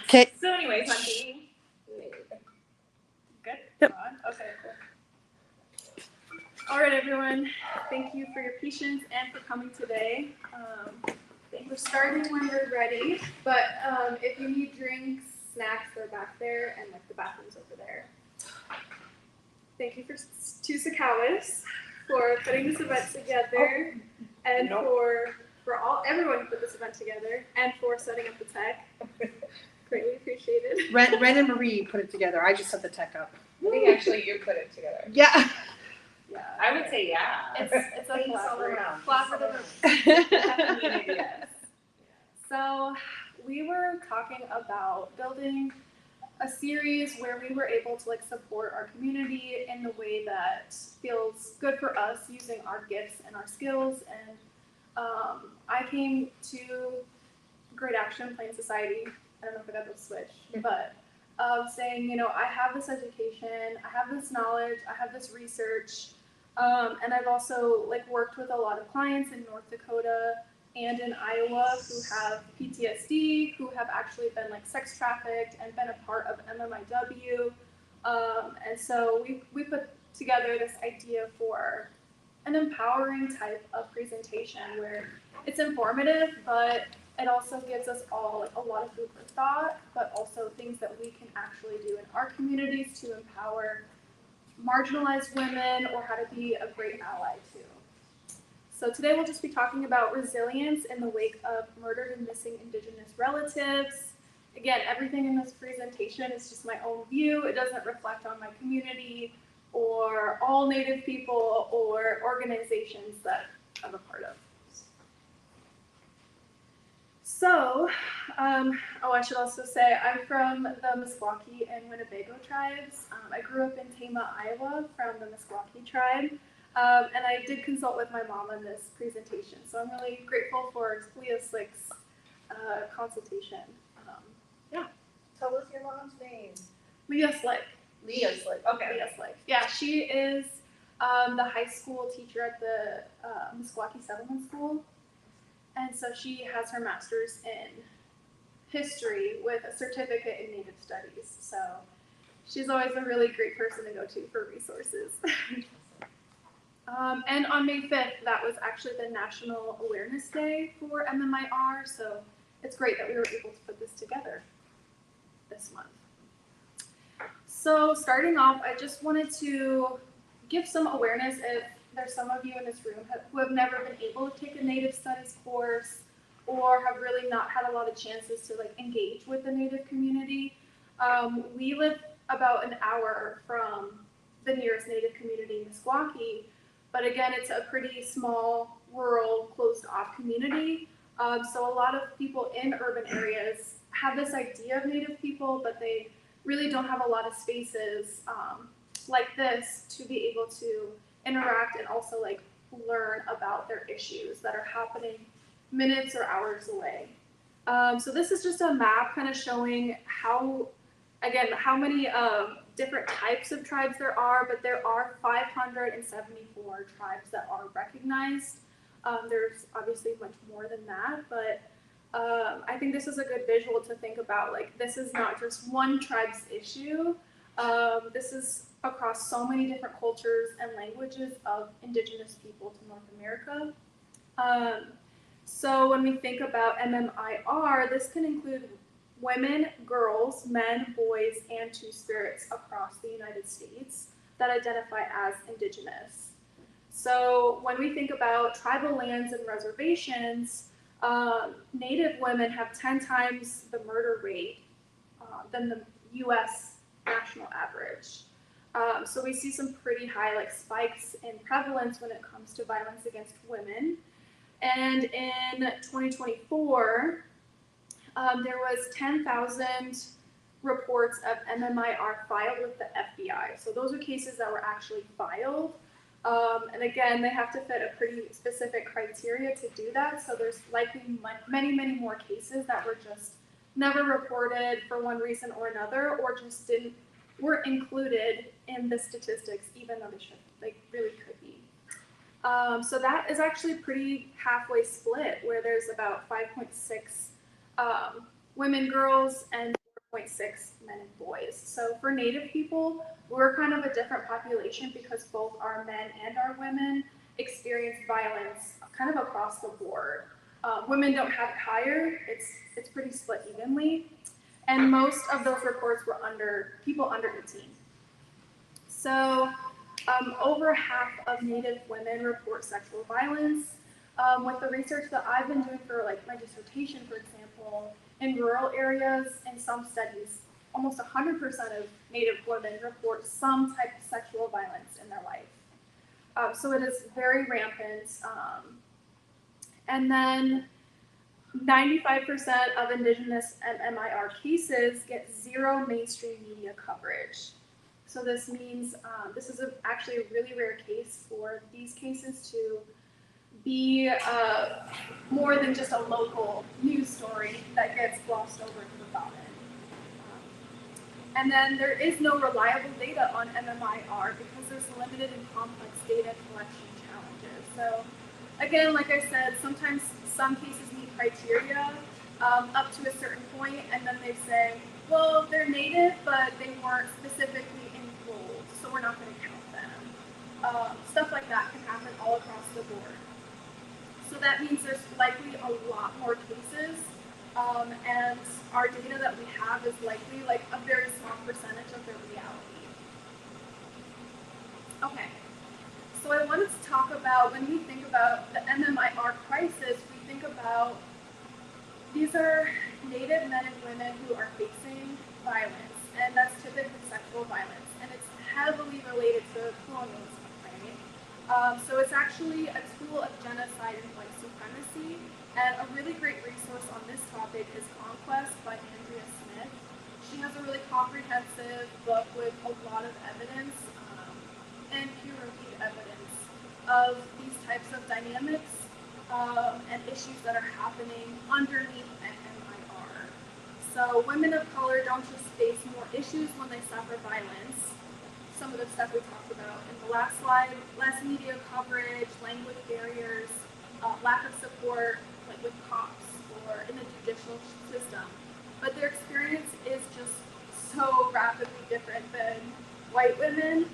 Okay. So anyways, hunting. Good? Yep. Okay, cool. All right, everyone. Thank you for your patience and for coming today. We're starting when we're ready, but if you need drinks, snacks, they're back there, and like the bathroom's over there. Thank you to Sakawas for putting this event together, and for everyone who put this event together, and for setting up the tech. Greatly appreciated. Ren and Marie put it together. I just set the tech up. I think actually you put it together. Yeah. Yeah. I would say yeah. It's a collaborative. Yes. So we were talking about building a series where we were able to like support our community in the way that feels good for us, using our gifts and our skills. And I came to Great Action Plain Society. I don't know if I got the switch, but saying, you know, I have this education, I have this knowledge, I have this research, and I've also like worked with a lot of clients in North Dakota and in Iowa who have PTSD, who have actually been like sex trafficked and been a part of MMIW. And so we put together this idea for an empowering type of presentation where it's informative, but it also gives us all like a lot of food for thought, but also things that we can actually do in our communities to empower marginalized women or how to be a great ally too. So today we'll just be talking about resilience in the wake of murdered and missing Indigenous relatives. Again, everything in this presentation is just my own view. It doesn't reflect on my community or all Native people or organizations that I'm a part of. So, I should also say I'm from the Meskwaki and Winnebago tribes. I grew up in Tama, Iowa, from the Meskwaki tribe. And I did consult with my mom on this presentation, so I'm really grateful for Leah Slick's consultation. Yeah. Tell us your mom's name. Leah Slick. Leah Slick. Okay. Leah Slick. Yeah, she is the high school teacher at the Meskwaki Settlement School, and so she has her master's in history with a certificate in Native Studies. So she's always a really great person to go to for resources. And on May 5th, that was actually the National Awareness Day for MMIR, so it's great that we were able to put this together this month. So starting off, I just wanted to give some awareness if there's some of you in this room who have never been able to take a Native Studies course or have really not had a lot of chances to like engage with the Native community. We live about an hour from the nearest Native community, Meskwaki. But again, it's a pretty small, rural, closed-off community. So a lot of people in urban areas have this idea of Native people, but they really don't have a lot of spaces like this to be able to interact and also like learn about their issues that are happening minutes or hours away. So this is just a map kind of showing how many different types of tribes there are, but there are 574 tribes that are recognized. There's obviously much more than that, but I think this is a good visual to think about. Like, this is not just one tribe's issue. This is across so many different cultures and languages of Indigenous people to North America. So when we think about MMIR, this can include women, girls, men, boys, and two-spirits across the United States that identify as Indigenous. So when we think about tribal lands and reservations, Native women have 10 times the murder rate than the U.S. national average. So we see some pretty high spikes in prevalence when it comes to violence against women. And in 2024, there was 10,000 reports of MMIR filed with the FBI. So those are cases that were actually filed. And again, they have to fit a pretty specific criteria to do that. So there's likely many, many more cases that were just never reported for one reason or another, or just weren't included in the statistics, even though they really could be. So that is actually pretty halfway split, where there's about 5.6 women, girls, and 4.6 men and boys. So for Native people, we're kind of a different population because both our men and our women experience violence kind of across the board. Women don't have it higher, it's pretty split evenly. And most of those reports were people under 18. So over half of Native women report sexual violence. With the research that I've been doing for like my dissertation, for example, in rural areas, in some studies, almost 100% of Native women report some type of sexual violence in their life. So it is very rampant. And then 95% of Indigenous MMIR cases get zero mainstream media coverage. So this means this is actually a really rare case for these cases to be more than just a local news story that gets glossed over and forgotten. And then there is no reliable data on MMIR because there's limited and complex data collection challenges. So again, like I said, sometimes some cases meet criteria up to a certain point, and then they say, well, they're Native, but they weren't specifically enrolled, so we're not going to count them. Stuff like that can happen all across the board. So that means there's likely a lot more cases, and our data that we have is likely like a very small percentage of their reality. Okay, so I wanted to talk about, when we think about the MMIR crisis, we think about these are Native men and women who are facing violence, and that's typically sexual violence, and it's heavily related to colonialism. So it's actually a tool of genocide and white supremacy, and a really great resource on this topic is Conquest by Andrea Smith. She has a really comprehensive book with a lot of evidence and peer-reviewed evidence of these types of dynamics and issues that are happening underneath MMIR. So women of color don't just face more issues when they suffer violence. Some of the stuff we talked about in the last slide, less media coverage, language barriers, lack of support, like with cops or in the judicial system. But their experience is just so rapidly different than white women.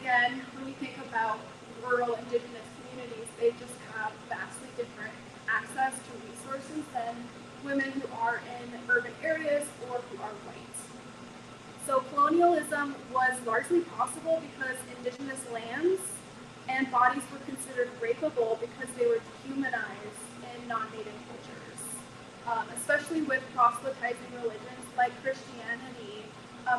Again, when we think about rural Indigenous communities, they just have vastly different access to resources than women who are in urban areas or who are white. So colonialism was largely possible because Indigenous lands and bodies were considered rapeable because they were dehumanized in non-Native cultures. Especially with proselytizing religions like Christianity,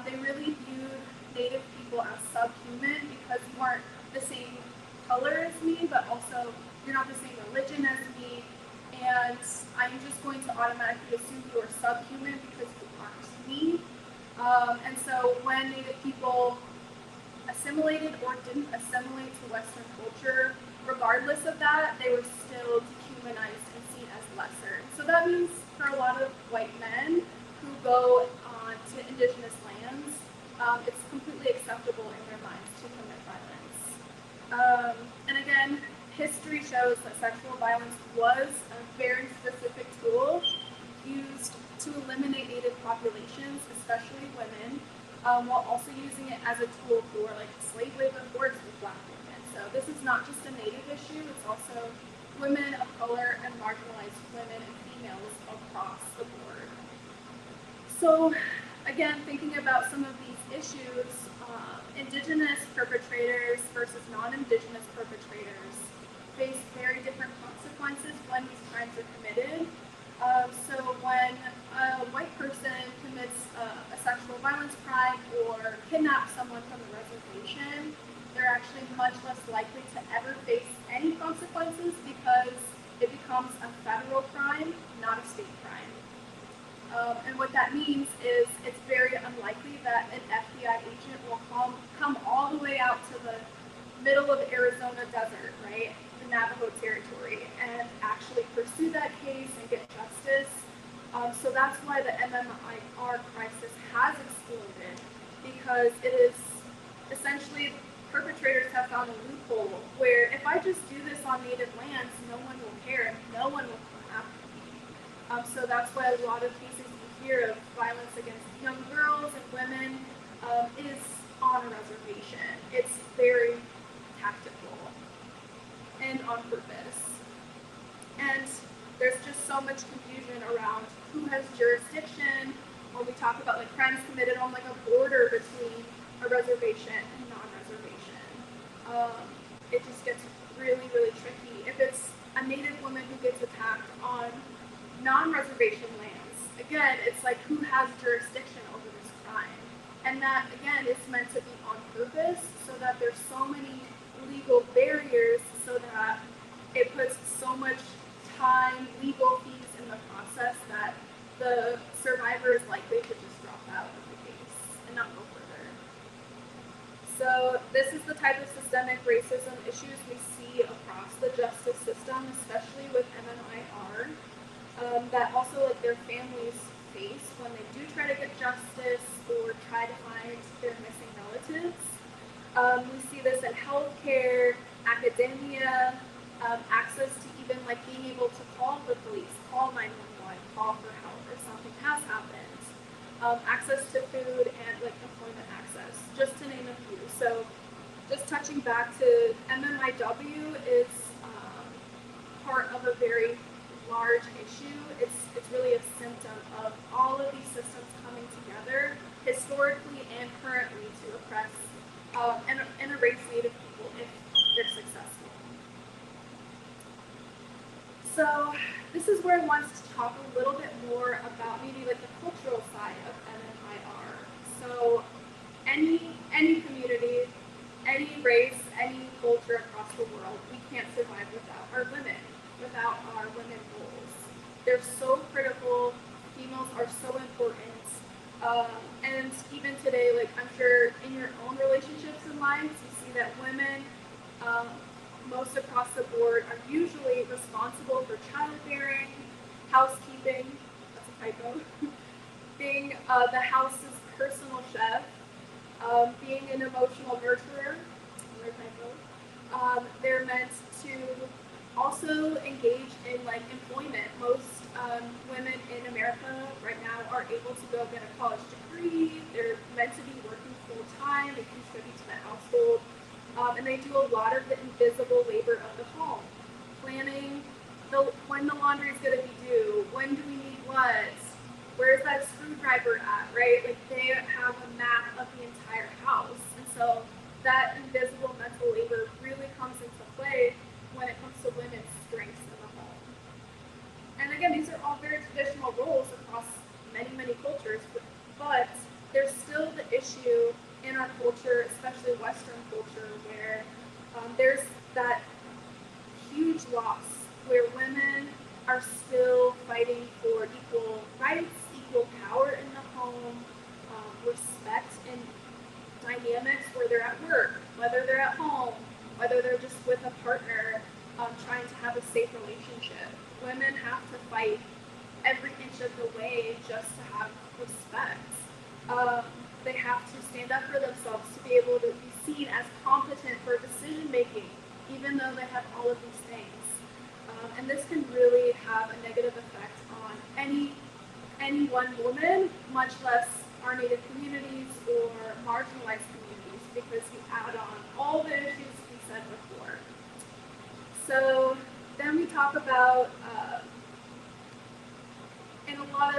they really viewed Native people as subhuman because you aren't the same color as me, but also you're not the same religion as me, and I'm just going to automatically assume you are subhuman because you aren't me. And so when Native people assimilated or didn't assimilate to Western culture, regardless of that, they were still dehumanized and seen as lesser. So that means for a lot of white men who go on to Indigenous lands, it's completely acceptable in their minds to commit violence. And again, history shows that sexual violence was a very specific tool used to eliminate Native populations, especially women, while also using it as a tool for like slave labor works with Black women. So this is not just a Native issue, it's also women of color and marginalized women and females across the board. So again, thinking about some of these issues, Indigenous perpetrators versus non-Indigenous perpetrators face very different consequences when these crimes are committed. So when a white person commits a sexual violence crime or kidnaps someone from the reservation, they're actually much less likely to ever face any consequences because it becomes a federal crime, not a state crime. And what that means is it's very unlikely that an FBI agent will come all the way out to the middle of Arizona desert, right? Navajo territory, and actually pursue that case and get justice. So that's why the MMIR crisis has exploded, because it is essentially perpetrators have found a loophole where if I just do this on Native lands, no one will care and no one will come after me. So that's why a lot of cases you hear of violence against young girls and women is on a reservation. It's very tactical and on purpose. And there's just so much confusion around who has jurisdiction when we talk about like crimes committed on like a border between a reservation and non-reservation. It just gets really, really tricky. If it's a Native woman who gets attacked on non-reservation lands, again, it's like who has jurisdiction over this crime? And that, again, is meant to be on purpose so that there's so many legal barriers so that it puts so much time, legal fees in the process that the survivor is likely to just drop out of the case and not go further. So this is the type of systemic racism issues we see across the justice system, especially with MMIR, that also like their families face when they do try to get justice or try to find their missing relatives. We see this in healthcare, academia, access to even like being able to call the police, call 911, call for help if something has happened, access to food and like employment access, just to name a few. So just touching back to MMIW is part of a very large issue. It's really a symptom of all of these systems coming together historically and currently to oppress and erase Native people if they're successful. So this is where I wanted to talk a little bit more about maybe like the cultural side of MMIR. So any community, any race, any culture across the world, we can't survive without our women, without our women roles. They're so critical. Females are so important. And even today, like I'm sure in your own relationships and lives, you see that women, most across the board, are usually responsible for childbearing, housekeeping, that's a typo, being the house's personal chef, being an emotional nurturer, another typo. They're meant to also engage in like employment. Most women in America right now are able to go get a college degree. They're meant to be working full time. They contribute to the household. And they do a lot of the invisible labor of the home. Planning when the laundry is going to be due, when do we need what, where's that screwdriver at, right? Like they have a map of the entire house. And so that invisible mental labor really comes into play when it comes to women's strengths in the home. And again, these are all very traditional roles across many, many cultures, but there's still the issue in our culture, especially Western culture, where there's that huge loss where women are still fighting for equal rights, equal power in the home, respect and dynamics where they're at work, whether they're at home, whether they're just with a partner, trying to have a safe relationship. Women have to fight every inch of the way just to have respect. They have to stand up for themselves to be able to be seen as competent for decision making, even though they have all of these things. And this can really have a negative effect on any one woman, much less our Native communities or marginalized communities, because you add on all the issues we said before. So then we talk about, and a lot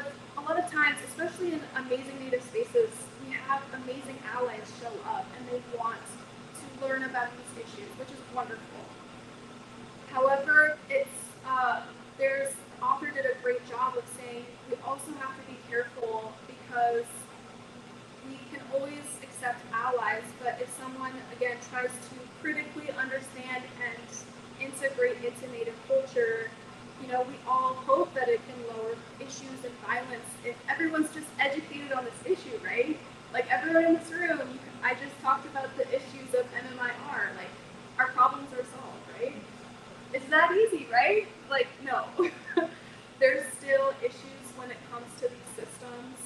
of times, especially in amazing Native spaces, we have amazing allies show up and they want to learn about these issues, which is wonderful. However, there's the author did a great job of saying we also have to be careful because we can always accept allies, but if someone again tries to critically understand and integrate into Native culture, you know, we all hope that it can lower issues and violence if everyone's just educated on this issue, right? Like everyone in this room, I just talked about the issues of MMIR, like our problems are solved, right? It's that easy, right? Like, no. There's still issues when it comes to these systems,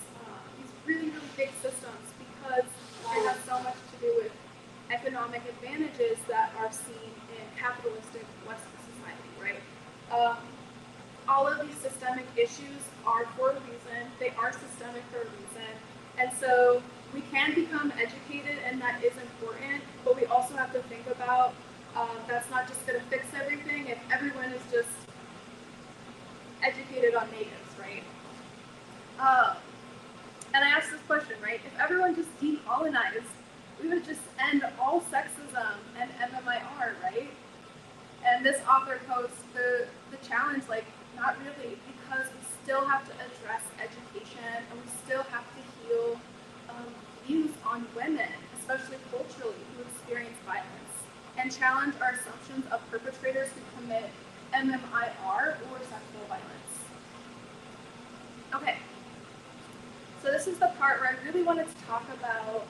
these really, really big systems, because it has so much to do with economic advantages that are seen in capitalistic Western society, right? All of these systemic systemic issues are for a reason. They are systemic for a reason. And so we can become educated, and that is important, but we also have to think about that's not just going to fix everything if everyone is just educated on natives, right? And I asked this question, right? If everyone just decolonized, we would just end all sexism and MMIR, right? And this author posed the challenge, like, not really, because we still have to address education, and we still have to heal views on women, especially culturally, who experience violence, and challenge our assumptions of perpetrators who commit MMIR or sexual violence. Okay, so this is the part where I really wanted to talk about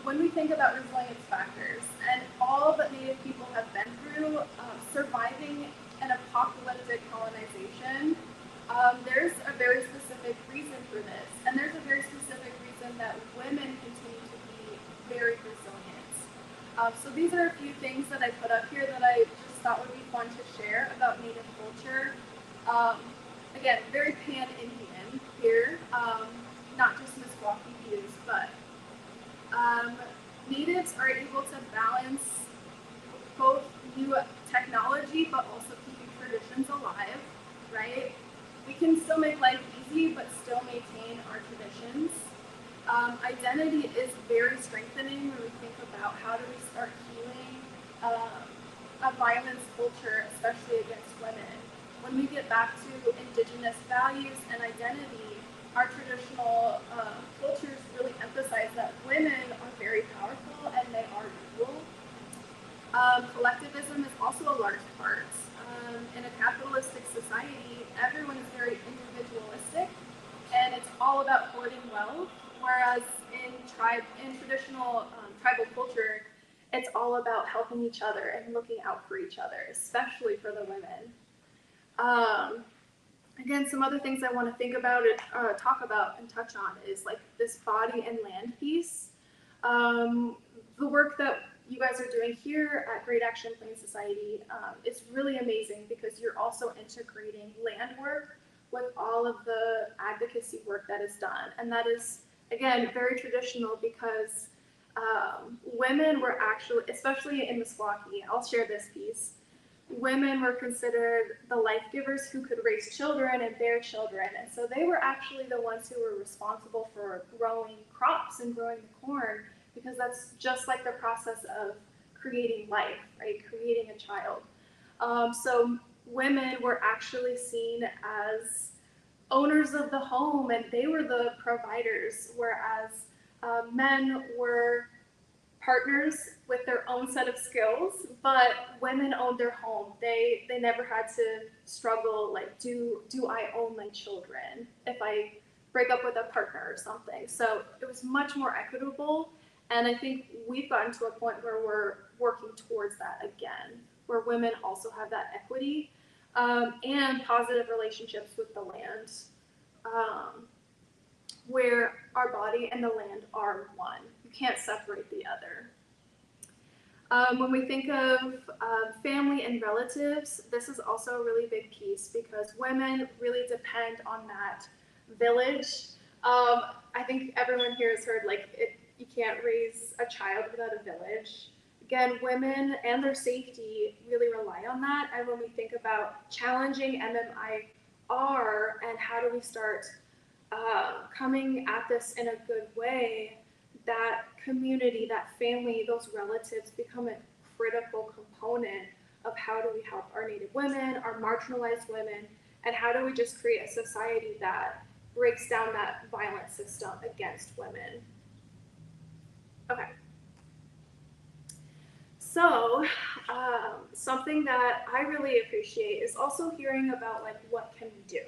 when we think about resilience factors and all that Native people have been through, surviving an apocalyptic colonization. There's a very specific reason for this, and there's a very specific reason that women continue to be very resilient. So these are a few things that I put up here that I just thought would be fun to share about Native culture. Again, very pan-Indian here, not just Meskwaki views, but Natives are able to balance both new technology but also keeping traditions alive, right? We can still make life easy but still maintain our traditions. Identity is very strengthening when we think about how do we start healing a violence culture, especially against women. When we get back to Indigenous values and identity, our traditional cultures really emphasize that women are very powerful and they are equal. Collectivism is also a large part. In a capitalistic society, everyone is very individualistic, and it's all about hoarding wealth, whereas in traditional tribal culture, it's all about helping each other and looking out for each other, especially for the women. Again, some other things I want to talk about and touch on is like this body and land piece. The work that you guys are doing here at Great Action Plain Society is really amazing because you're also integrating land work with all of the advocacy work that is done. And that is, again, very traditional because women were actually, especially in Meskwaki, I'll share this piece, women were considered the life givers who could raise children and bear children. And so they were actually the ones who were responsible for growing crops and growing the corn, because that's just like the process of creating life, right? Creating a child. So women were actually seen as owners of the home, and they were the providers, whereas men were partners with their own set of skills, but women owned their home. They never had to struggle, like, do I own my children if I break up with a partner or something? So it was much more equitable, and I think we've gotten to a point where we're working towards that again, where women also have that equity and positive relationships with the land, where our body and the land are one. You can't separate the other. When we think of family and relatives, this is also a really big piece because women really depend on that village. I think everyone here has heard, like, you can't raise a child without a village. Again, women and their safety really rely on that. And when we think about challenging MMIR and how do we start coming at this in a good way, that community, that family, those relatives become a critical component of how do we help our Native women, our marginalized women, and how do we just create a society that breaks down that violent system against women. Okay. So something that I really appreciate is also hearing about, like, what can we do,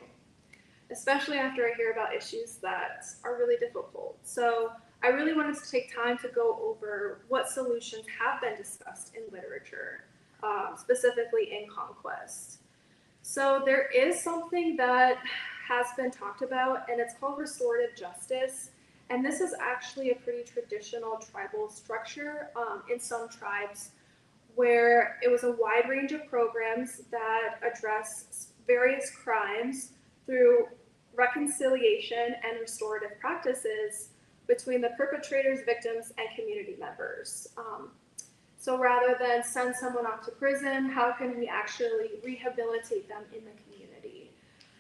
especially after I hear about issues that are really difficult. So I really wanted to take time to go over what solutions have been discussed in literature, specifically in Conquest. So there is something that has been talked about, and it's called restorative justice. And this is actually a pretty traditional tribal structure in some tribes, where it was a wide range of programs that address various crimes through reconciliation and restorative practices between the perpetrators, victims, and community members. So rather than send someone off to prison, how can we actually rehabilitate them in the community?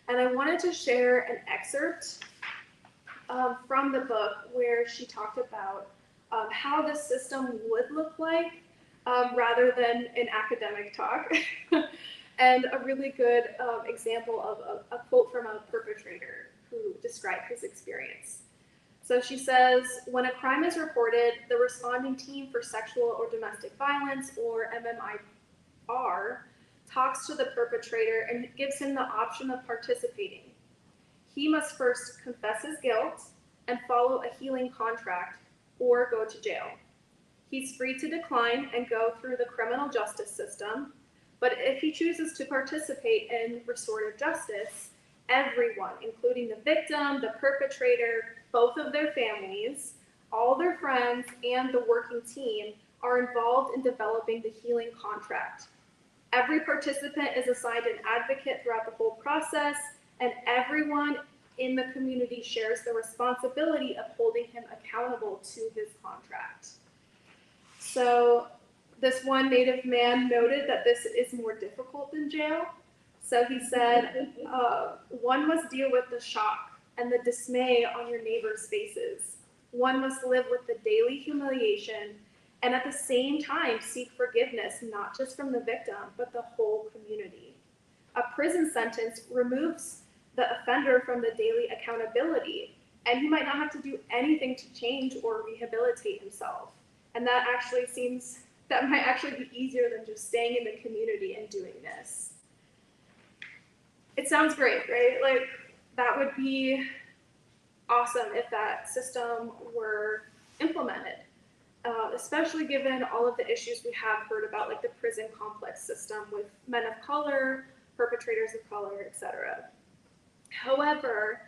And I wanted to share an excerpt from the book where she talked about how the system would look like rather than an academic talk. And a really good example of a quote from a perpetrator who described his experience. So she says, when a crime is reported, the responding team for sexual or domestic violence, or MMIR, talks to the perpetrator and gives him the option of participating. He must first confess his guilt and follow a healing contract or go to jail. He's free to decline and go through the criminal justice system, but if he chooses to participate in restorative justice, everyone, including the victim, the perpetrator, both of their families, all their friends, and the working team are involved in developing the healing contract. Every participant is assigned an advocate throughout the whole process, and everyone in the community shares the responsibility of holding him accountable to his contract. So this one Native man noted that this is more difficult than jail. So he said, one must deal with the shock and the dismay on your neighbors' faces. One must live with the daily humiliation and at the same time seek forgiveness, not just from the victim, but the whole community. A prison sentence removes the offender from the daily accountability, and he might not have to do anything to change or rehabilitate himself. And that might actually be easier than just staying in the community and doing this. It sounds great, right? Like, that would be awesome if that system were implemented, especially given all of the issues we have heard about, like the prison complex system with men of color, perpetrators of color, etc. However,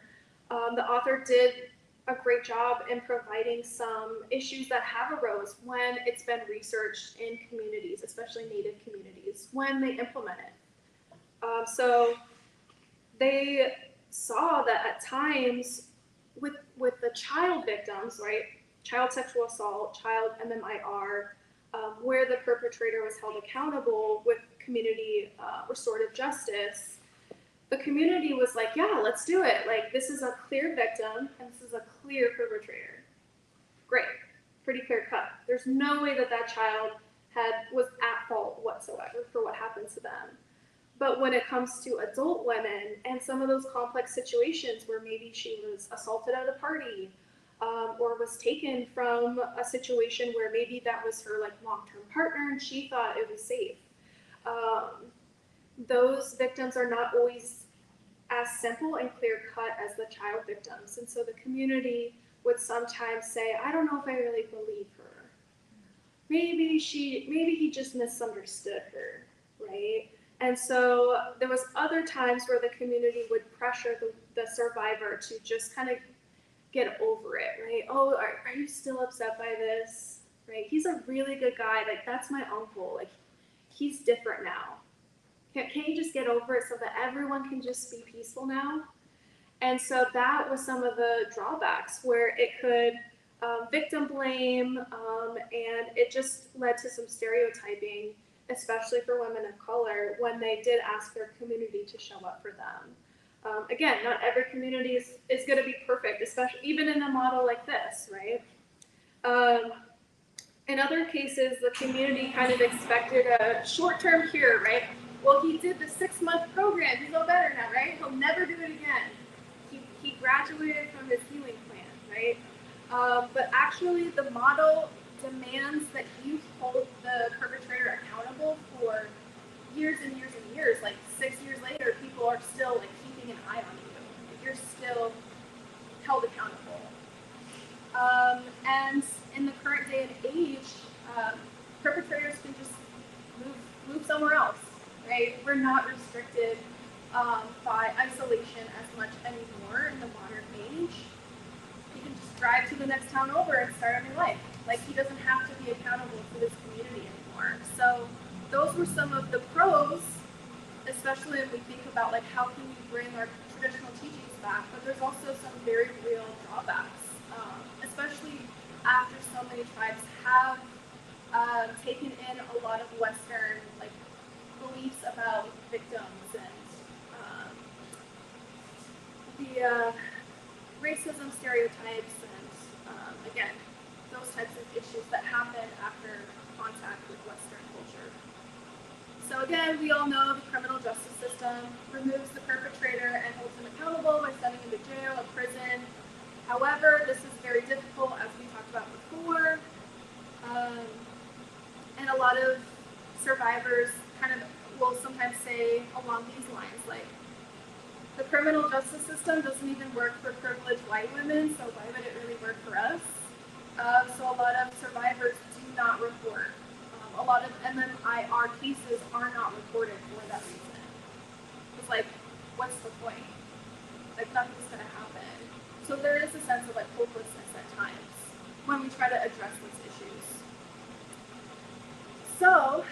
the author did a great job in providing some issues that have arose when it's been researched in communities, especially Native communities, when they implement it. So they saw that at times with the child victims, right, child sexual assault, child MMIR, where the perpetrator was held accountable with community restorative justice, the community was like, yeah, let's do it. Like, this is a clear victim and this is a clear perpetrator. Great, pretty clear cut. There's no way that that child was at fault whatsoever for what happened to them. But when it comes to adult women and some of those complex situations where maybe she was assaulted at a party, or was taken from a situation where maybe that was her like long-term partner and she thought it was safe, those victims are not always as simple and clear-cut as the child victims. And so the community would sometimes say, I don't know if I really believe her. Maybe he just misunderstood her, right? And so there was other times where the community would pressure the survivor to just kind of get over it, right? Oh, are you still upset by this? Right? He's a really good guy. Like, that's my uncle. Like, he's different now. Can't you just get over it so that everyone can just be peaceful now? And so that was some of the drawbacks where it could victim blame, and it just led to some stereotyping, especially for women of color, when they did ask their community to show up for them. Again, not every community is going to be perfect, especially even in a model like this, right? In other cases, the community kind of expected a short-term cure, right? Well, he did the 6-month program. He's all better now, right? He'll never do it again. He graduated from his healing plan, right? But actually, the model demands that you hold the perpetrator accountable for years and years and years. Like 6 years later, people are still like keeping an eye on you. Like, you're still held accountable. And in the current day and age, perpetrators can just move somewhere else, right? We're not restricted by isolation as much anymore in the modern age. He can just drive to the next town over and start a new life. Like, he doesn't have to be accountable to this community anymore. So those were some of the pros especially if we think about like how can we bring our traditional teachings back, but there's also some very real drawbacks, especially after so many tribes have taken in a lot of Western like beliefs about victims and the racism stereotypes and again those types of issues that happen after contact with Western culture. So again, we all know the criminal justice system removes the perpetrator and holds them accountable by sending them to jail or prison. However, this is very difficult, as we talked about before, and a lot of survivors kind of will sometimes say along these lines, like, the criminal justice system doesn't even work for privileged white women, so why would it really work for us? So a lot of survivors do not report. A lot of MMIR cases are not reported for that reason. It's like, what's the point? Like, nothing's going to happen. So there is a sense of like hopelessness at times when we try to address these issues. So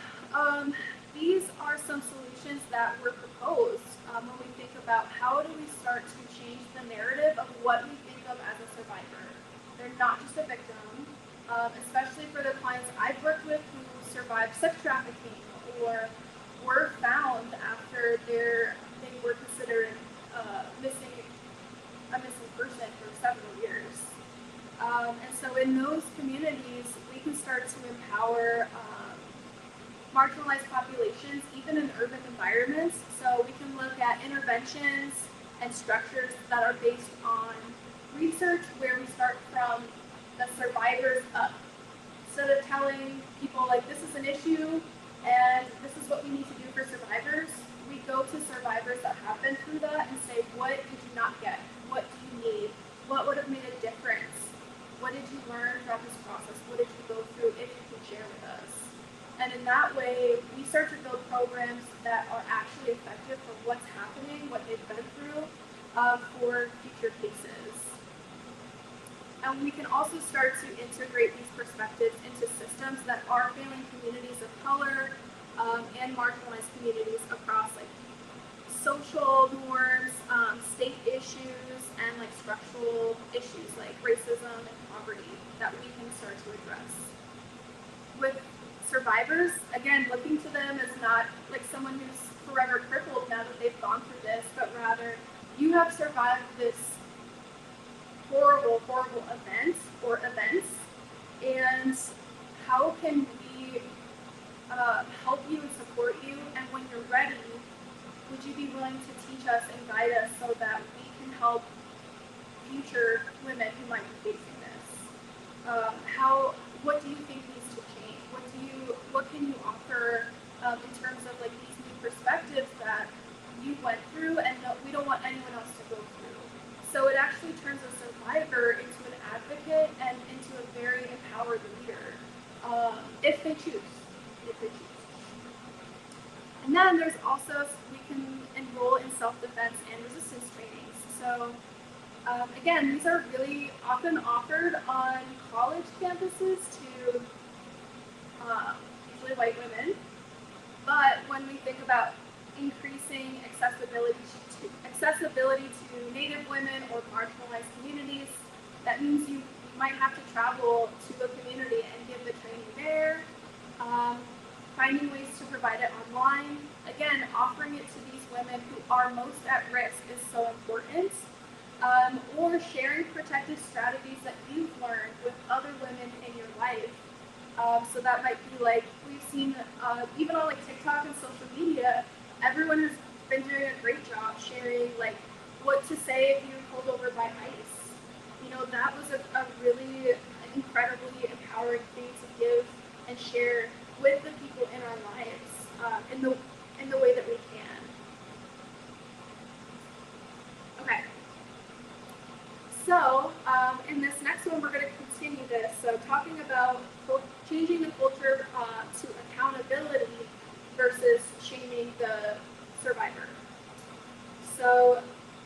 these are some solutions that were proposed when we think about how do we start to change the narrative of what we think of as a survivor. They're not just a victim, especially for the clients I've worked with who survived sex trafficking or were found after they were considered a missing person for several years. And so in those communities, we can start to empower marginalized populations, even in urban environments. So we can look at interventions and structures that are based on research where we start from the survivors up. Instead of telling people like this is an issue and this is what we need to do for survivors, we go to survivors that have been through that and say, what did you not get? What do you need? What would have made a difference? What did you learn from this process? What did you go through if you can share with us? And in that way, we start to build programs that are actually effective for what's happening, what they've been through, for future cases. And we can also start to integrate these perspectives into systems that are failing communities of color and marginalized communities across like social norms, state issues, and like structural issues like racism and poverty that we can start to address. With survivors, again, looking to them as not like someone who's forever crippled now that they've gone through this, but rather you have survived this horrible event or events, and how can we help you and support you, and when you're ready, would you be willing to teach us and guide us so that we can help future women who might be facing this? What do you think needs to change? What can you offer in terms of like these new perspectives that you went through and we don't want anyone else to go through? So it actually turns a survivor into an advocate and into a very empowered leader, if they choose. And then there's also, we can enroll in self-defense and resistance trainings. So again, these are really often offered on college campuses to usually white women. But when we think about increasing accessibility to Native women or marginalized communities, that means you might have to travel to a community and give the training there. Finding ways to provide it online. Again, offering it to these women who are most at risk is so important. Or sharing protective strategies that you've learned with other women in your life. So that might be like, we've seen, even on like TikTok and social media, everyone has been doing a great job sharing like what to say if you're pulled over by ICE. You know, that was a really incredibly empowering thing to give and share with the people in our lives in the way that we can. Okay. So in this next one, we're going to continue this. So talking about changing the culture to accountability versus shaming the survivor. So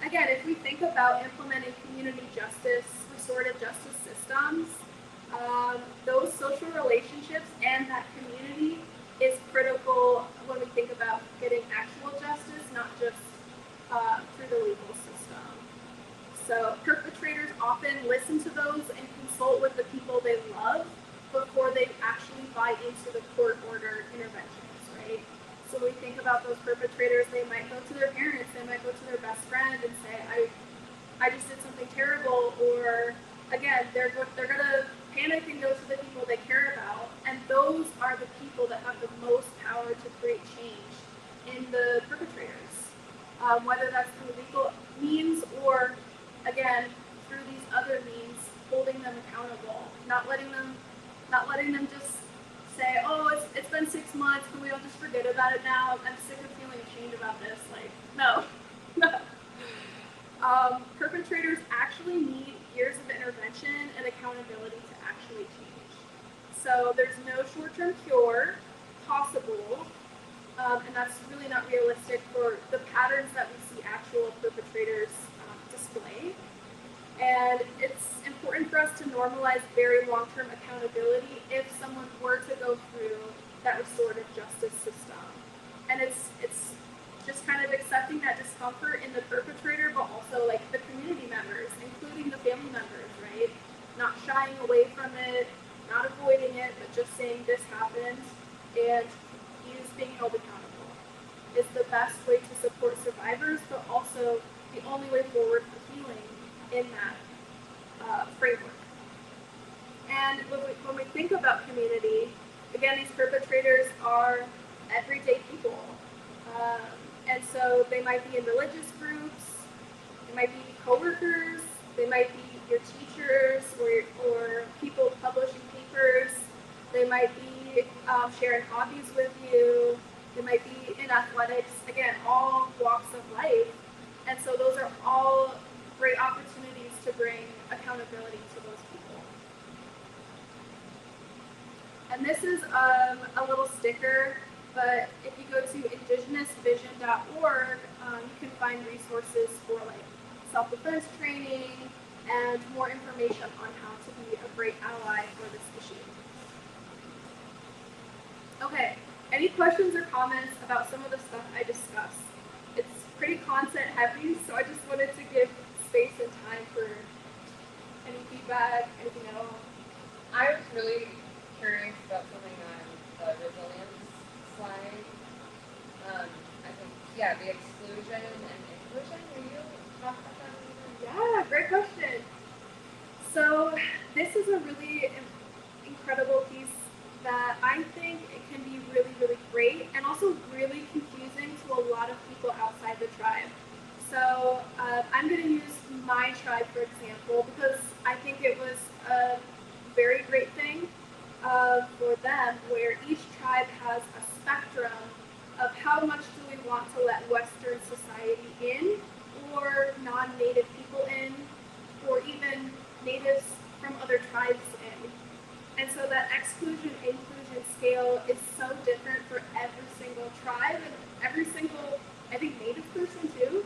again, if we think about implementing community justice, restorative justice systems, those social relationships and that community is critical when we think about getting actual justice, not just through the legal system. So perpetrators often listen to those and consult with the people they love before they actually buy into the court-ordered interventions, right? So when we think about those perpetrators, they might go to their parents, they might go to their best friend and say, I just did something terrible, or again, they're gonna panic and go to the people they care about, and those are the people that have the most power to create change in the perpetrators, whether that's through legal means or, again, through these other means, holding them accountable, not letting them just say, oh, it's been 6 months, can we all just forget about it now? I'm sick of feeling ashamed about this. Like, no, no. Perpetrators actually need years of intervention and accountability to actually change. So there's no short-term cure possible, and that's really not realistic for the patterns that we see actual perpetrators display. And it's important for us to normalize very long-term accountability if someone were to go through that restorative justice system. And it's just kind of accepting that discomfort in the perpetrator, but also like the community members, including the family members, right? Not shying away from it, not avoiding it, but just saying this happened, and he's being held accountable. It's the best way to support survivors, but also the only way forward for healing in that framework. And when we think about community, again, these perpetrators are everyday people. And so they might be in religious groups, they might be coworkers, they might be your teachers or people publishing papers, they might be sharing hobbies with you, they might be in athletics, again, all walks of life. And so those are all great opportunities to bring accountability to those people. And this is a little sticker, but if you go to indigenousvision.org, you can find resources for like self-defense training and more information on how to be a great ally for this issue. Okay, any questions or comments about some of the stuff I discussed? It's pretty content heavy, so I just wanted to give space and time for any feedback, anything at all. I was really curious about something on the resilience slide. I think, yeah, the exclusion and inclusion. Will you talk about that a little bit? Yeah, great question. So this is a really incredible piece that I think it can be really, really great and also really confusing to a lot of people outside the tribe. So I'm going to use my tribe, for example, because I think it was a very great thing for them, where each tribe has a spectrum of how much do we want to let Western society in, or non-native people in, or even natives from other tribes in. And so that exclusion-inclusion scale is so different for every single tribe and every single, I think, native person too.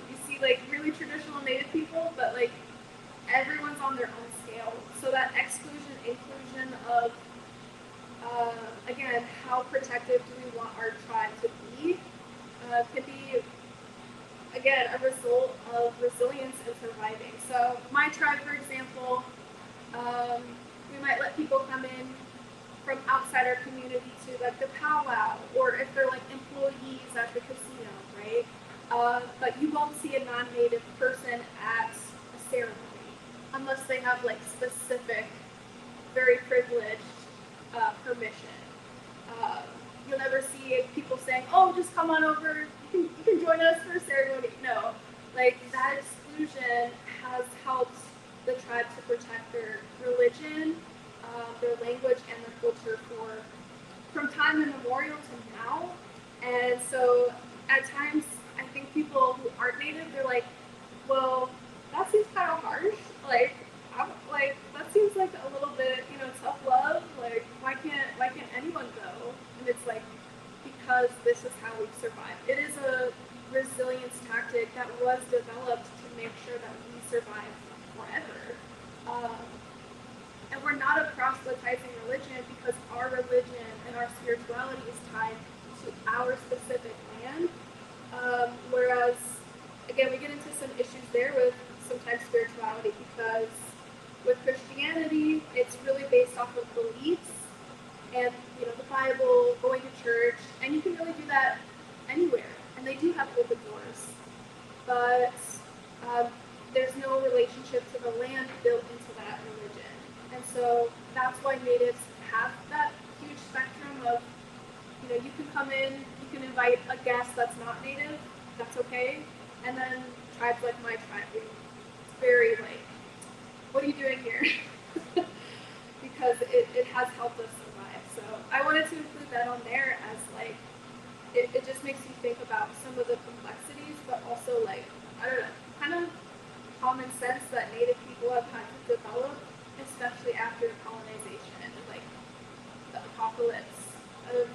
You see like really traditional native people, but like everyone's on their own scale. So that exclusion-inclusion of, again, how protective do we want our tribe to be, could be, again, a result of resilience and surviving. So my tribe, for example, we might let people come in from outside our community to like the powwow, or if they're like employees at the casino, right? But you won't see a non-native person at a ceremony unless they have like specific, very privileged permission. You'll never see people saying, "Oh, just come on over. You can join us for a ceremony." No, like that exclusion has helped the tribe to protect their religion, their language, and their culture from time immemorial to now. And so at times, I think people who aren't native, they're like, well, that seems kind of harsh. Like that seems like a little bit, tough love. Like, why can't anyone go? And it's like, because this is how we've survived. It is a resilience tactic that was developed to make sure that we survive forever. And we're not a proselytizing religion because our religion and our spirituality is tied to our specific land. Whereas, again, we get into some issues there with sometimes spirituality because with Christianity, it's really based off of beliefs and, you know, the Bible, going to church, and you can really do that anywhere. And they do have open doors. But there's no relationship to the land built into that religion. And so that's why natives have that huge spectrum of, you know, you can come in, you can invite a guest that's not native, that's okay. And then tribes like my tribe, it's very like, what are you doing here? Because it has helped us survive. So I wanted to include that on there as like, it just makes you think about some of the complexities, but also like, I don't know, kind of common sense that native people have had to develop, especially after colonization and like the apocalypse of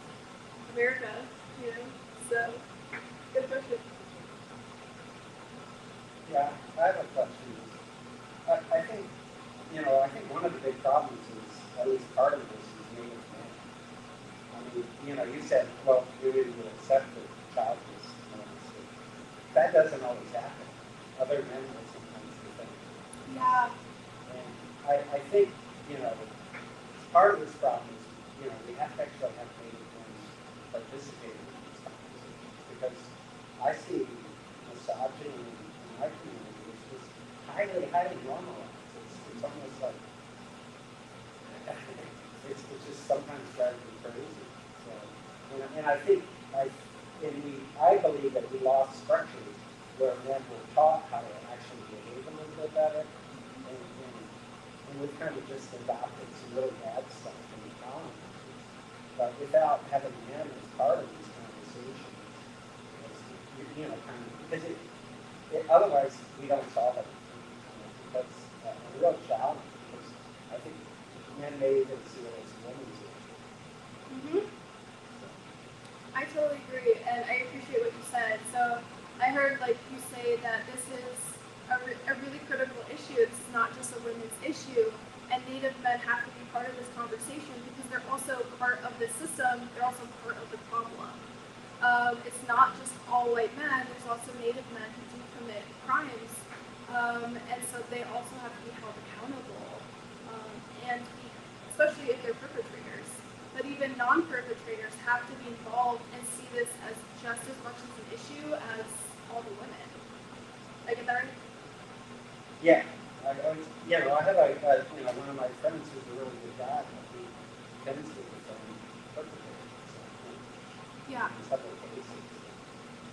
America, you know? So, good question. Yeah, I have a question. I think, you know, I think one of the big problems is, at least part of this is native men. I mean, you know, you said, well, we would accept the child was molested. That doesn't always happen. Other men will sometimes do things. Yeah. And I think, you know, part of this problem is, you know, we have to actually have native men participating in these conversations because I see misogyny in my community is just highly, highly normalized. It's almost like it's just sometimes drives me crazy. So, and I think I believe that we lost structures where men were taught how to actually behave a little bit better, and we've kind of just adopted some really bad stuff from the colonizers. But without having men as part of these conversations, you know, kind of because otherwise we don't solve it. That's a real challenge because I think men may even see it as women's issue. Mm-hmm. I totally agree, and I appreciate what you said. So I heard like you say that this is a really critical issue. It's not just a women's issue, and Native men have to be part of this conversation because they're also part of the system. They're also part of the problem. It's not just all white men. There's also Native men who do commit crimes, and so they also have to be held accountable, especially if they're perpetrators. But even non-perpetrators have to be involved and see this as just as much as an issue as all the women. Did I get that right? Yeah, I have one of my friends who's a really good guy, but he tends to defend perpetrators. Yeah. In several cases,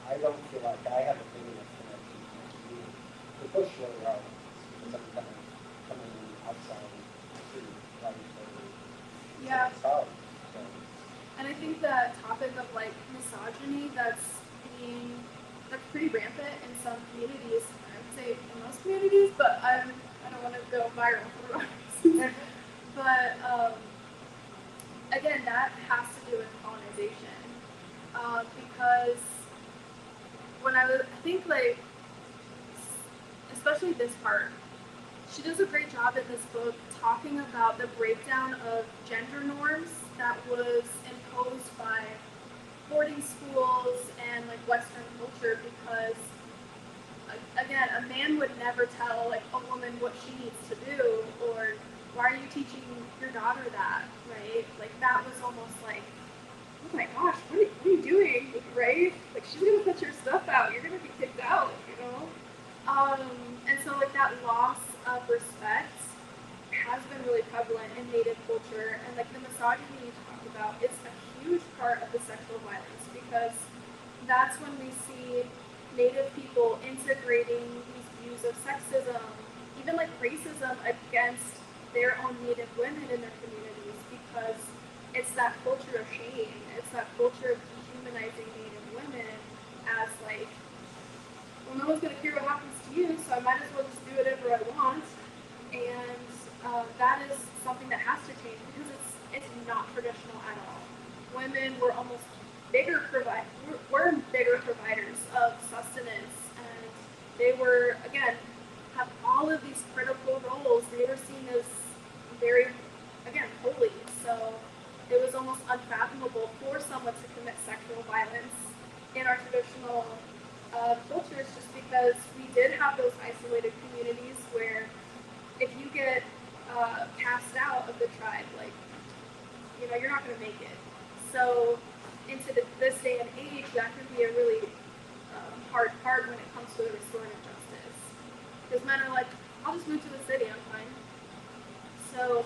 I don't feel like I have a big enough connection to my community to push really hard. Because I'm kind of coming in outside to fight for Yeah. it's hard. So. And I think that topic of like misogyny that's pretty rampant in some communities. I would say in most communities, but I don't want to go viral for the wrong reasons. But again, that has to do with colonization because when I think like especially this part, she does a great job in this book talking about the breakdown of gender norms that was imposed by boarding schools and like Western culture because again, a man would never tell like a woman what she needs to do or why are you teaching your daughter that, right? Like that was almost like, oh my gosh, what are you doing, right? Like she's gonna put your stuff out, you're gonna be kicked out, you know? And so like that loss of respect has been really prevalent in Native culture, and like the misogyny you talked about, it's a huge part of the sexual violence because that's when we see Native people integrating these views of sexism, even like racism against their own Native women in their communities because it's that culture of shame, it's that culture of dehumanizing Native women as like, well, no one's going to care what happens to you, so I might as well just do whatever I want. And that is something that has to change because it's not traditional at all. Women were almost bigger providers of sustenance, and they were, again, have all of these critical roles. They were seen as very, again, holy. So it was almost unfathomable for someone to commit sexual violence in our traditional cultures, just because we did have those isolated communities where if you get cast out of the tribe, like, you know, you're not going to make it. So into this day and age, that can be a really hard part when it comes to the restorative justice. Because men are like, I'll just move to the city, I'm fine. So,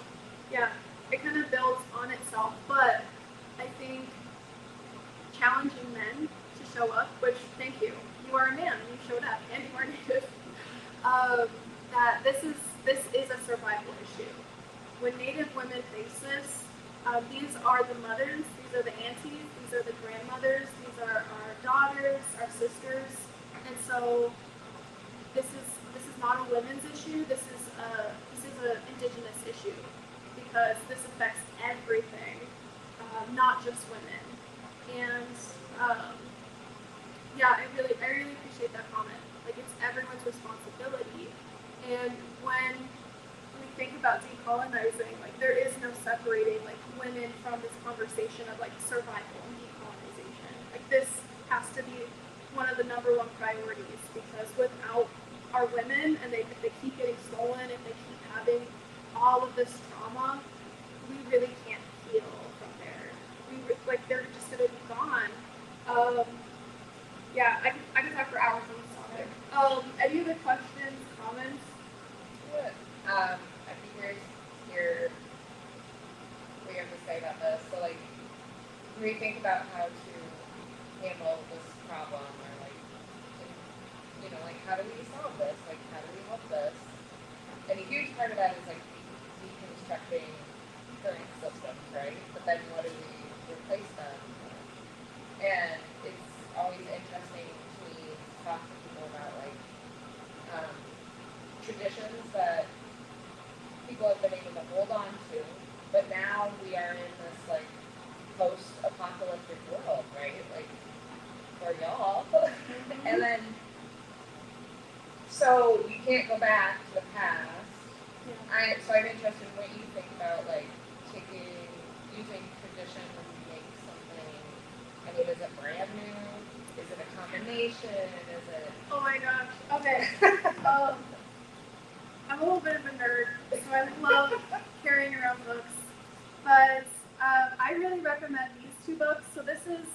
yeah, it kind of builds on itself, but I think challenging men to show up, which, thank you, you are a man, you showed up, and you are Native, that this is a survival issue. When Native women face this, these are the mothers, these are the aunties, these are the grandmothers, these are our daughters, our sisters, and so this is not a women's issue. This is an Indigenous issue because this affects everything, not just women. And yeah, I really appreciate that comment. Like, it's everyone's responsibility. And when we think about decolonizing, like, there is no separating like women from this conversation of like survival and decolonization. Like, this has to be one of the #1 priorities, because without our women, and if they keep getting stolen, if they keep having all of this trauma, we really can't heal from there. They're just gonna be gone. Yeah, I can talk for hours on this topic. Any other questions, comments? I'd be curious to hear what you have to say about this. So, like, when you think about how to handle this problem, or like, you know, like, how do we solve this? Like, how do we help this? And a huge part of that is like deconstructing current systems, right? But then what do we replace them with? And it's always interesting to me to talk to people about like traditions that people have been able to hold on to, but now we are in this like post-apocalyptic world, right? Like, for y'all. And then, so you can't go back to the past. So I'm interested in what you think about like using tradition to make something. I mean, is it brand new? Is it a combination? Is it? Oh my gosh. Okay. I'm a little bit of a nerd, so I love carrying around books. But I really recommend these 2 books. So this is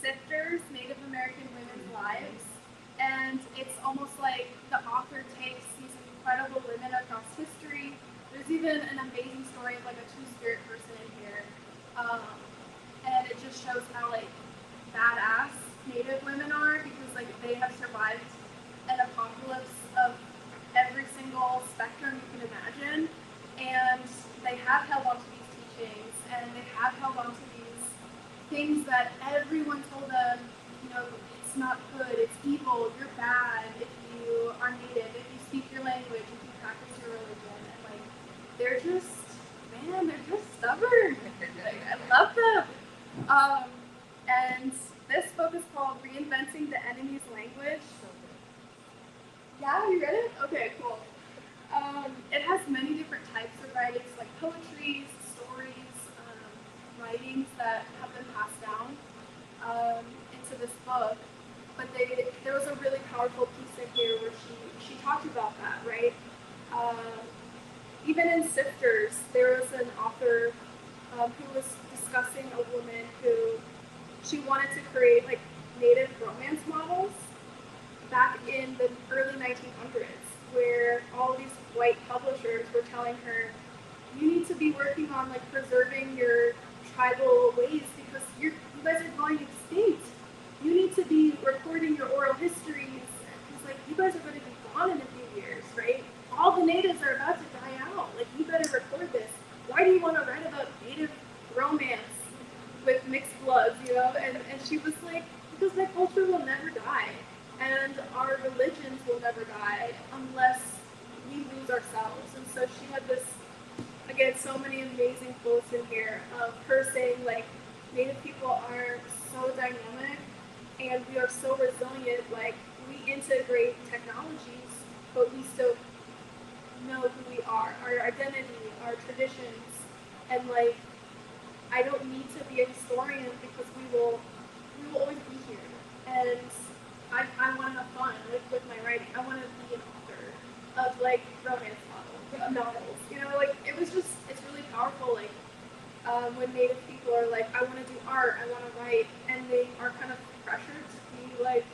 Sifters, Native American Women's Lives. And it's almost like the author takes these incredible women across history. There's even an amazing story of like a Two-Spirit person in here. And it just shows how like badass Native women are, because like they have survived an apocalypse of every single spectrum you can imagine, and they have held on to these teachings, and they have held on to these things that everyone told them, you know, it's not good, it's evil, you're bad if you are Native, if you speak your language, if you practice your religion, and like they're just stubborn. Like, I love them. And this book is called Reinventing the Enemy's Language. Yeah, you read it? Okay, cool. It has many different types of writings, like poetry, stories, writings that have been passed down into this book. But there was a really powerful piece in here where she talked about that, right? Even in Sifters, there was an author who was discussing a woman who she wanted to create like Native romance models back in the early 1900s, where all these white publishers were telling her, you need to be working on like preserving your tribal ways because you guys are going extinct. You need to be recording your oral histories. It's like, you guys are going to be gone in a few years, right? All the natives are about to die out. Like, you better record this. Why do you want to write about Native romance with mixed bloods, you know? And she was like, because my culture will never die. And our religions will never die unless we lose ourselves. And so she had this, again, so many amazing quotes in here of her saying, like, Native people are so dynamic and we are so resilient. Like, we integrate technologies, but we still know who we are, our identity, our tradition. traditions, and like I don't need to be a historian because we will always be here, and I want to have fun with my writing. I want to be an author of like romance novels, you know, like it's really powerful, like when Native people are like, I want to do art, I want to write, and they are kind of pressured to be like,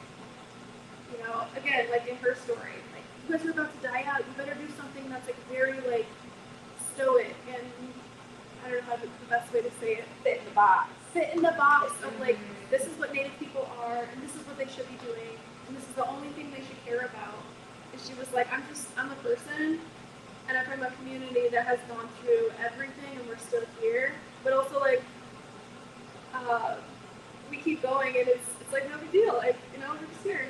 you know, again, like in her story, like, you guys are about to die out, you better do something that's like very like stoic and I don't know how the best way to say it. Fit in the box. Fit in the box of like, this is what Native people are, and this is what they should be doing, and this is the only thing they should care about. And she was like, I'm a person, and I'm from a community that has gone through everything, and we're still here. But also like, we keep going, and it's like no big deal. Like, you know, we're just here,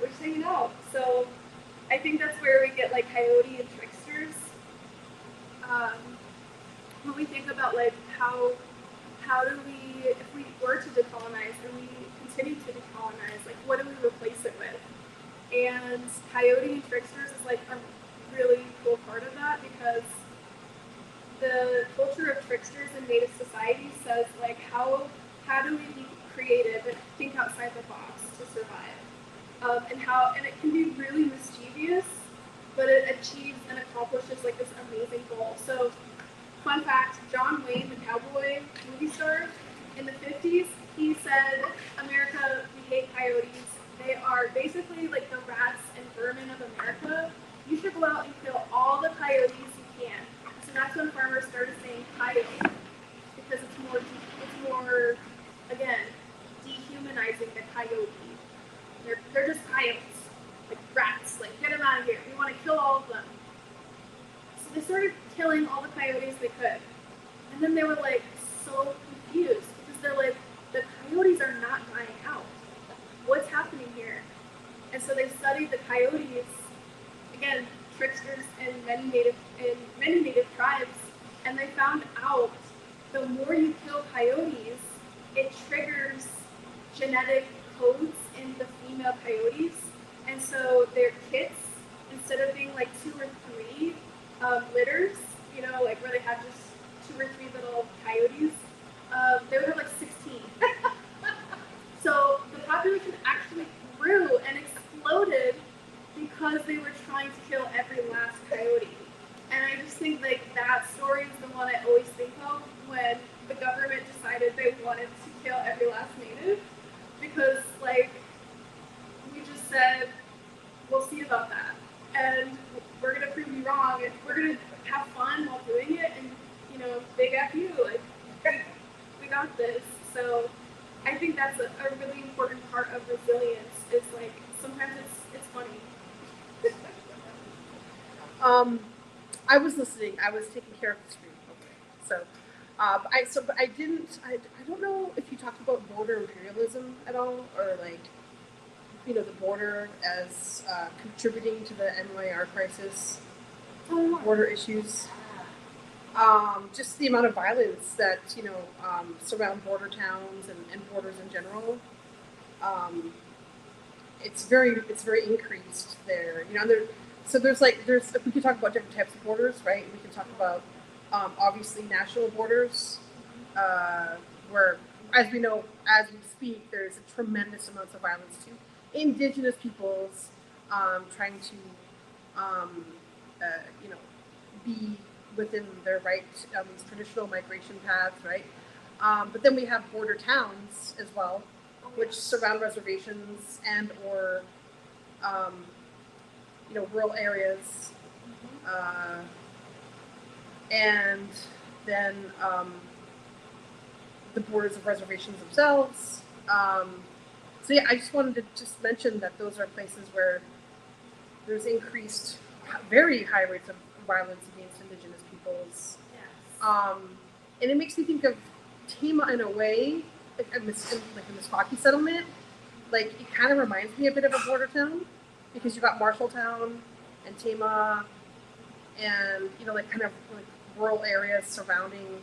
we're just hanging out. So I think that's where we get like coyote and tricksters. When we think about like how do we, if we were to decolonize and we continue to decolonize, like what do we replace it with? And coyote and tricksters is like a really cool part of that, because the culture of tricksters in Native society says like how do we be creative and think outside the box to survive, and it can be really mischievous, but it achieves and accomplishes like this amazing goal. So fun fact, John Wayne, the cowboy movie star, in the 50s, he said, America, we hate coyotes. They are basically like the rats and vermin of America. You should go out and kill all the coyotes you can. So that's when farmers started saying coyote, because it's more, again, dehumanizing the coyote. They're just coyotes, like rats, like get them out of here. We want to kill all of them. So they started killing all the coyotes they could. And then they were like so confused, because they're like, the coyotes are not dying out. What's happening here? And so they studied the coyotes, again, tricksters in many native tribes, and they found out the more you kill coyotes, it triggers genetic codes in the female coyotes. And so their kits, instead of being like 2 or 3 litters, you know, like where they have just 2 or 3 little coyotes, they would have like 16. So the population actually grew and exploded because they were trying to kill every last coyote. And I just think like that story is the one I always think of when the government decided they wanted to kill every last native, because like we just said, we'll see about that, and we're gonna prove you wrong, and we're gonna have fun while doing it, and you know, big F you, like we got this. So I think that's a really important part of resilience, is like sometimes it's funny. I was listening. I was taking care of the screen. Okay. But I didn't. I don't know if you talked about border imperialism at all, or like, you know, the border as contributing to the MMIR crisis, border issues. Just the amount of violence that, you know, surround border towns and borders in general. It's very increased there. You know, there's if we could talk about different types of borders, right? We can talk about obviously national borders, where, as we know, as we speak, there's a tremendous amounts of violence to Indigenous peoples trying to, you know, be within their right on these traditional migration paths, right? But then we have border towns as well, which surround reservations and or you know, rural areas, and then the borders of reservations themselves. So yeah, I just wanted to just mention that those are places where there's increased, very high rates of violence against Indigenous peoples. Yes. And it makes me think of Tama in a way, like a Meskwaki settlement. Like, it kind of reminds me a bit of a border town, because you got Marshalltown and Tama, and, you know, like kind of like rural areas surrounding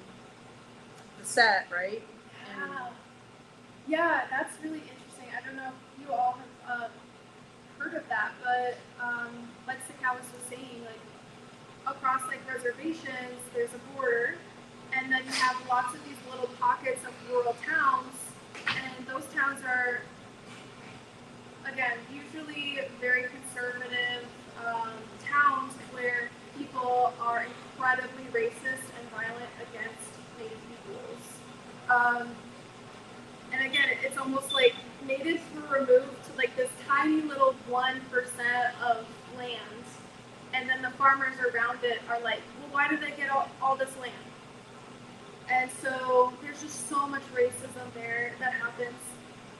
the set, right? Yeah, that's really interesting. I don't know if you all have heard of that, but like Sakawis was saying, like across like reservations, there's a border, and then you have lots of these little pockets of rural towns, and those towns are, again, usually very conservative towns where people are incredibly racist and violent against Native peoples. And again, it's almost like natives were removed to like this tiny little 1% of land, and then the farmers around it are like, well, why do they get all this land? And so there's just so much racism there that happens,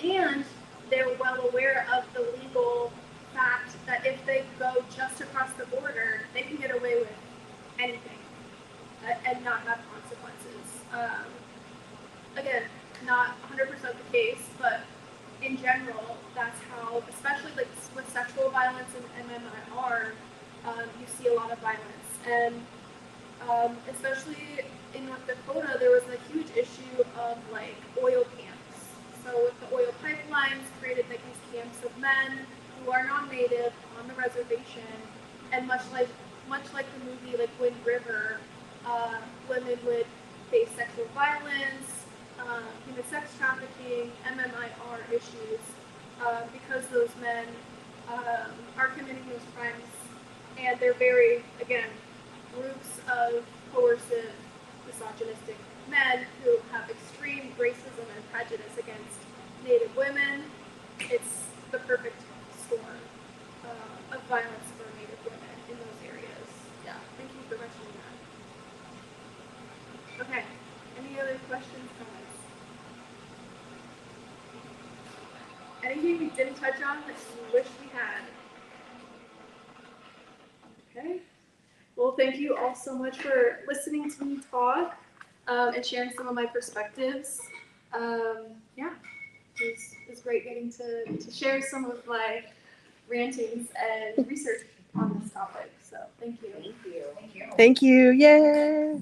and they're well aware of the legal fact that if they go just across the border, they can get away with anything and not have consequences. Again, not 100% the case, but in general, that's how, especially like with sexual violence and MMIR, you see a lot of violence. And especially in North Dakota, there was a huge issue of like oil camps. So with the oil pipelines, created like these camps of men who are non-native on the reservation, and much like the movie like Wind River, women would face sexual violence, human sex trafficking, MMIR issues, because those men are committing those crimes, and they're very, again, groups of coercive, misogynistic men who have extreme racism and prejudice against Native women. It's the perfect storm of violence for Native women in those areas. Yeah, thank you for mentioning that. Okay, any other questions, comments? Anything we didn't touch on that you wish we had? Okay. Well, thank you all so much for listening to me talk and sharing some of my perspectives. Yeah, it was great getting to share some of my rantings and research on this topic. So thank you. Thank you. Thank you. Yay.